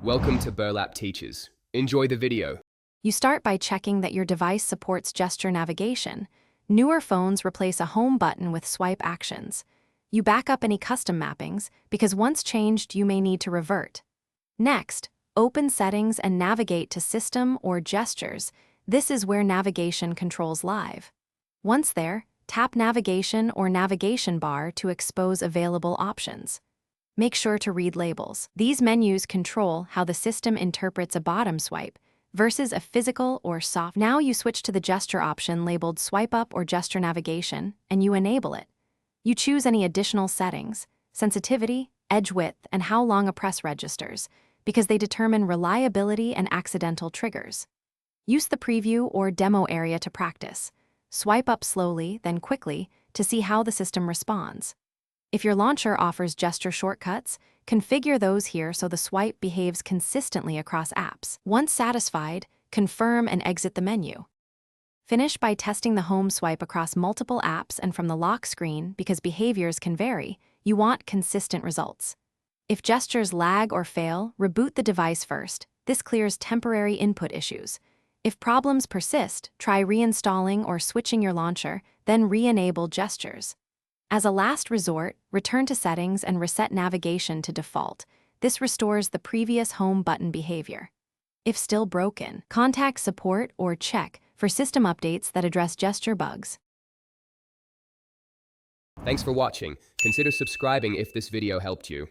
Welcome to Burlap Teachers. Enjoy the video. You start by checking that your device supports gesture navigation. Newer phones replace a home button with swipe actions. You back up any custom mappings, because once changed, you may need to revert. Next, open Settings and navigate to System or Gestures. This is where navigation controls live. Once there, tap Navigation or Navigation bar to expose available options. Make sure to read labels. These menus control how the system interprets a bottom swipe versus a physical or soft. Now you switch to the gesture option labeled Swipe Up or Gesture Navigation, and you enable it. You choose any additional settings, sensitivity, edge width, and how long a press registers, because they determine reliability and accidental triggers. Use the preview or demo area to practice. Swipe up slowly, then quickly, to see how the system responds. If your launcher offers gesture shortcuts, configure those here so the swipe behaves consistently across apps. Once satisfied, confirm and exit the menu. Finish by testing the home swipe across multiple apps and from the lock screen because behaviors can vary. You want consistent results. If gestures lag or fail, reboot the device first. This clears temporary input issues. If problems persist, try reinstalling or switching your launcher, then re-enable gestures. As a last resort, return to Settings and reset navigation to default. This restores the previous home button behavior. If still broken, contact support or check for system updates that address gesture bugs. Thanks for watching. Consider subscribing if this video helped you.